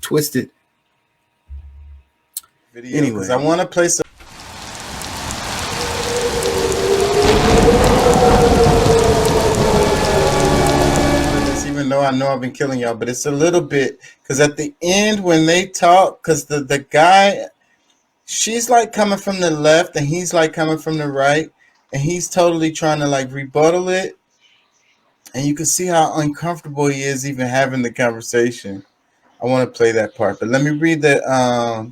twisted. Video, because I want to play some. Even though I know I've been killing y'all, but it's a little bit, because at the end when they talk, because the guy, she's like coming from the left and he's like coming from the right, and he's totally trying to like rebuttal it, and you can see how uncomfortable he is even having the conversation. I want to play that part, but let me read the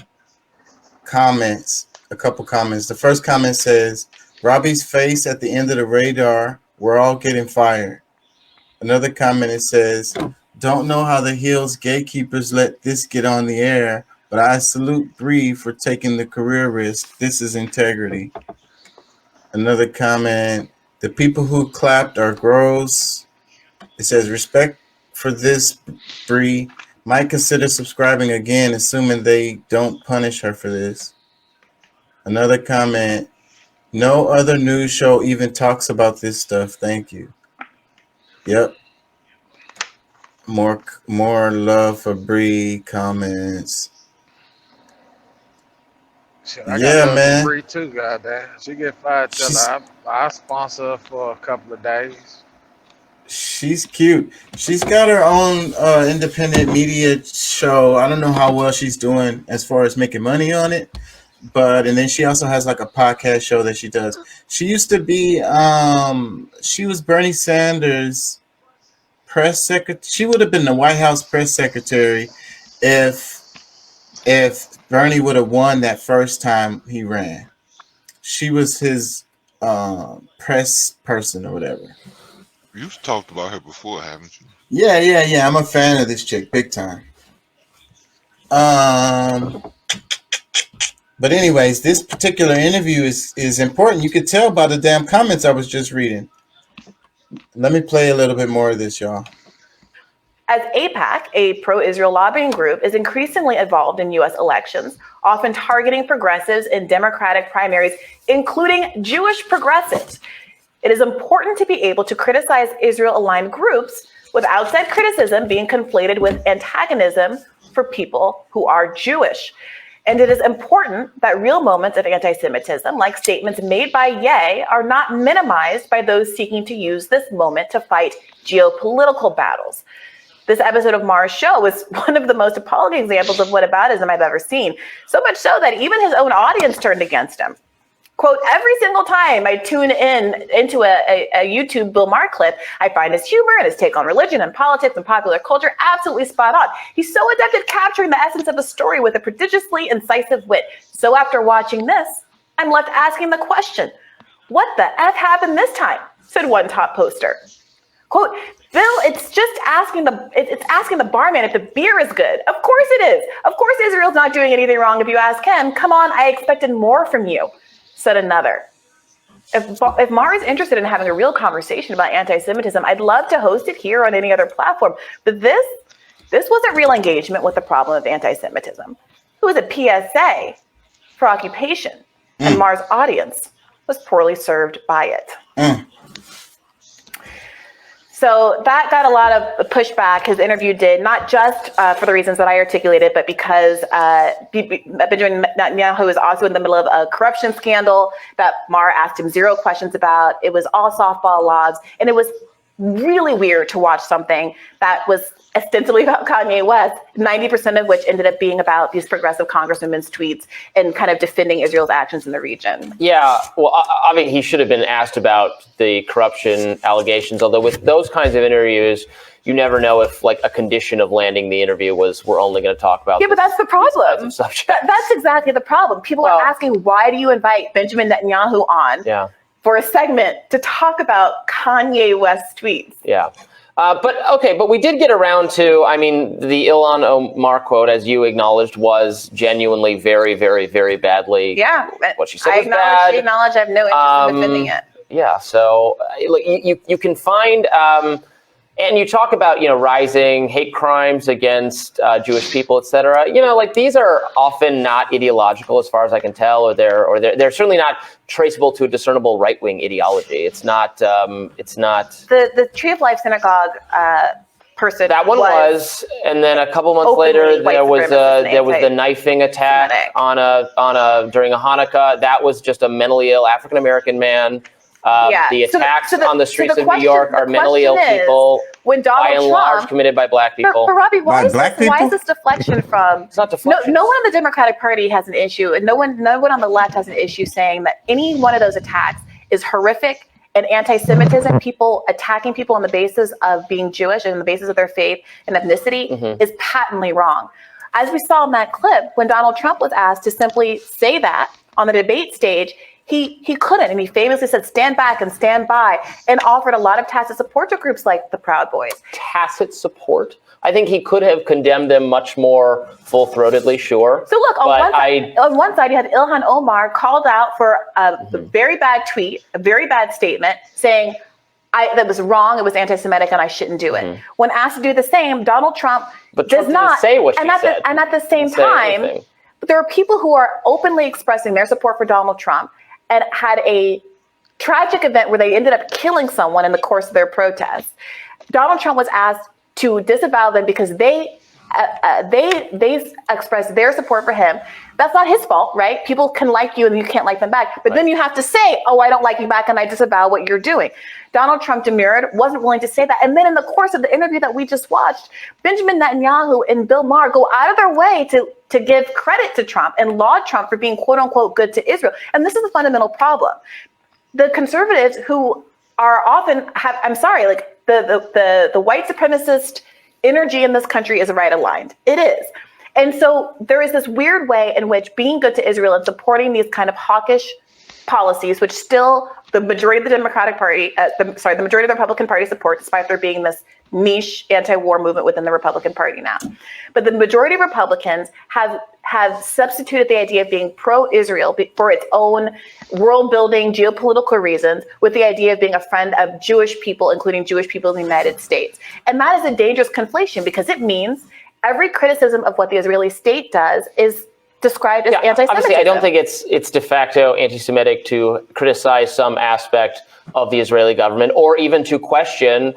comments, a couple comments. The first comment says, Robbie's face at the end of the radar, we're all getting fired. Another comment, it says, don't know how the Hills gatekeepers let this get on the air, but I salute Bree for taking the career risk. This is integrity. Another comment, the people who clapped are gross. It says, respect for this, Bree. Might consider subscribing again, assuming they don't punish her for this. Another comment, no other news show even talks about this stuff. Thank you. Yep. More love for Bree comments. Shit, I Yeah, got love man. for Bree too, goddamn. She get fired till I sponsor her for a couple of days. She's cute. She's got her own independent media show. I don't know how well she's doing as far as making money on it, and then she also has like a podcast show that she does. She used to be she was Bernie Sanders' press secretary. She would have been the White House press secretary if Bernie would have won that first time he ran. She was his press person or whatever. You've talked about her before, haven't you? Yeah. I'm a fan of this chick, big time. But anyways, this particular interview is important. You could tell by the damn comments I was just reading. Let me play a little bit more of this, y'all. As AIPAC, a pro-Israel lobbying group, is increasingly involved in U.S. elections, often targeting progressives in Democratic primaries, including Jewish progressives, it is important to be able to criticize Israel-aligned groups with outside criticism being conflated with antagonism for people who are Jewish. And it is important that real moments of anti-Semitism, like statements made by Ye, are not minimized by those seeking to use this moment to fight geopolitical battles. This episode of Maher's show was one of the most appalling examples of whataboutism I've ever seen, so much so that even his own audience turned against him. Quote, every single time I tune into a YouTube Bill Maher clip, I find his humor and his take on religion and politics and popular culture absolutely spot on. He's so adept at capturing the essence of the story with a prodigiously incisive wit. So after watching this, I'm left asking the question, what the F happened this time? Said one top poster. Quote, Bill, it's just asking the barman if the beer is good. Of course it is. Of course Israel's not doing anything wrong if you ask him. Come on, I expected more from you. Said another. If Maher is interested in having a real conversation about anti-Semitism, I'd love to host it here or on any other platform. But this wasn't real engagement with the problem of anti-Semitism. It was a PSA for occupation, and Maher's audience was poorly served by it. So that got a lot of pushback. His interview did, not just for the reasons that I articulated, but because Benjamin Netanyahu is also in the middle of a corruption scandal that Maher asked him 0 questions about. It was all softball lobs, and it was really weird to watch something that was ostensibly about Kanye West, 90% of which ended up being about these progressive congresswomen's tweets and kind of defending Israel's actions in the region. Yeah, well, I mean, he should have been asked about the corruption allegations, although with those kinds of interviews, you never know if, like, a condition of landing the interview was we're only going to talk about. Yeah, but that's the problem. That's exactly the problem. People are asking, why do you invite Benjamin Netanyahu on for a segment to talk about Kanye West tweets? Yeah. But we did get around to, I mean, the Ilhan Omar quote, as you acknowledged, was genuinely very, very, very badly. Yeah. What she said was bad. She acknowledged I have no interest in defending it. Yeah. So you can find, and you talk about, rising hate crimes against Jewish people, et cetera. Like, these are often not ideological as far as I can tell, or they're certainly not traceable to a discernible right-wing ideology. It's not. The Tree of Life Synagogue person. That one was, and then a couple months openly later white there was supremacist the and knifing attack anti-Semitic. on a during a Hanukkah. That was just a mentally ill African American man. Yeah. The attacks on the streets of New question- York are the mentally ill question is, people, when by Donald and large, Trump, committed by black people. but Robbie, why By is black this, why people? is this deflection from? It's not deflection. No one in the Democratic Party has an issue, and no one on the left has an issue saying that any one of those attacks is horrific and anti-Semitism. People attacking people on the basis of being Jewish and on the basis of their faith and ethnicity is patently wrong. As we saw in that clip, when Donald Trump was asked to simply say that on the debate stage, he couldn't, and he famously said, "Stand back and stand by," and offered a lot of tacit support to groups like the Proud Boys. Tacit support. I think he could have condemned them much more full-throatedly, sure. So look, on one side, you had Ilhan Omar called out for a very bad tweet, a very bad statement, saying that was wrong, it was anti-Semitic, and I shouldn't do it. When asked to do the same, Donald Trump But does Trump didn't not say what she said. And at the same Didn't say time, anything. there are people who are openly expressing their support for Donald Trump and had a tragic event where they ended up killing someone in the course of their protests. Donald Trump was asked to disavow them because they expressed their support for him. That's not his fault, right? People can like you and you can't like them back. But then you have to say, "Oh, I don't like you back and I disavow what you're doing." Donald Trump demurred, wasn't willing to say that. And then in the course of the interview that we just watched, Benjamin Netanyahu and Bill Maher go out of their way to give credit to Trump and laud Trump for being quote unquote good to Israel. And this is the fundamental problem. The conservatives who are often the white supremacist energy in this country is right aligned. It is. And so there is this weird way in which being good to Israel and supporting these kind of hawkish policies, which still the majority of the Democratic Party, the majority of the Republican Party support, despite there being this niche anti-war movement within the Republican Party now. But the majority of Republicans have substituted the idea of being pro-Israel for its own world-building geopolitical reasons with the idea of being a friend of Jewish people, including Jewish people in the United States. And that is a dangerous conflation because it means every criticism of what the Israeli state does is described as anti-Semitism. Obviously, I don't think it's de facto anti-Semitic to criticize some aspect of the Israeli government, or even to question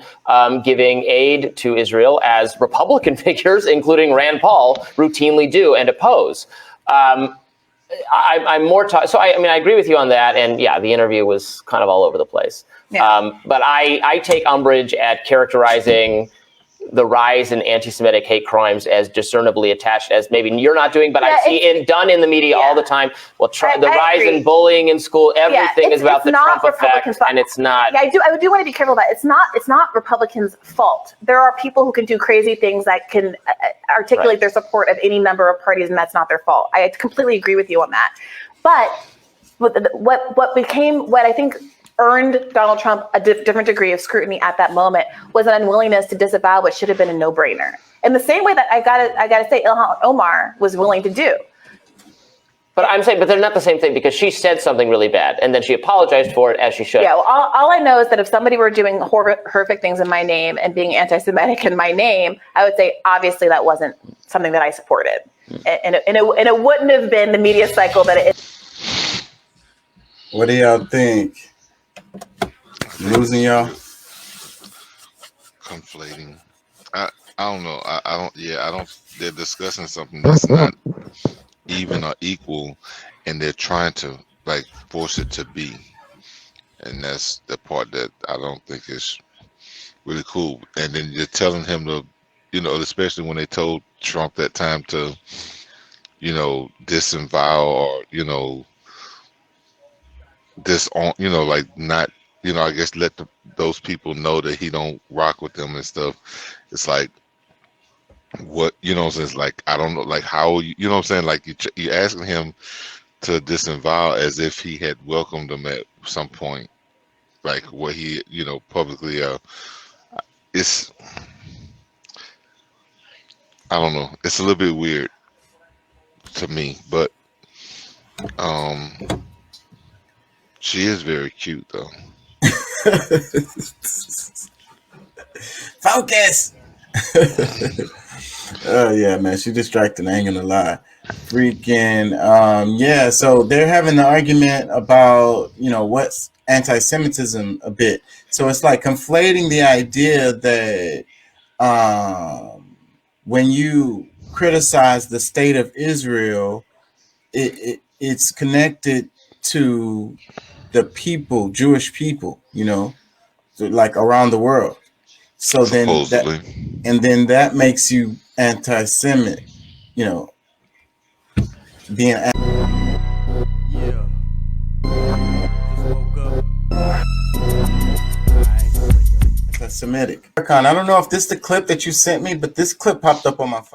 giving aid to Israel, as Republican figures, including Rand Paul, routinely do and oppose. I'm more so. I agree with you on that, and yeah, the interview was kind of all over the place. Yeah. But I take umbrage at characterizing the rise in anti-Semitic hate crimes as discernibly attached, as maybe you're not doing, but I see it done in the media all the time. Well, the rise in bullying in school, everything is about the Trump effect, and it's not. Yeah, I do want to be careful about it. It's not Republicans' fault. There are people who can do crazy things that can articulate their support of any number of parties, and that's not their fault. I completely agree with you on that. But what I think earned Donald Trump a different degree of scrutiny at that moment was an unwillingness to disavow what should have been a no-brainer. In the same way that I gotta say Ilhan Omar was willing to do. But I'm saying, but they're not the same thing, because she said something really bad and then she apologized for it, as she should. Yeah, well, all I know is that if somebody were doing horrific things in my name and being anti-Semitic in my name, I would say obviously that wasn't something that I supported, and it wouldn't have been the media cycle that it is. What do y'all think? I'm losing y'all. Conflating. I don't know. I don't. They're discussing something that's not even or equal, and they're trying to force it to be, and that's the part that I don't think is really cool. And then you're telling him to, especially when they told Trump that time to, disavow or disown, not. I guess let those people know that he don't rock with them and stuff. It's like, what, it's like, I don't know, how, what I'm saying? You're asking him to disavow as if he had welcomed them at some point, where he, publicly, it's, I don't know. It's a little bit weird to me, but, she is very cute though. Focus. Oh yeah, man, she distracted. I ain't gonna lie. Freaking yeah. So they're having the argument about what's anti-Semitism a bit. So it's like conflating the idea that when you criticize the state of Israel, it's connected to the people, Jewish people, so like around the world. So Supposedly. then that makes you anti-Semitic, being yeah. Just woke up. Anti-Semitic. I don't know if this is the clip that you sent me, but this clip popped up on my phone.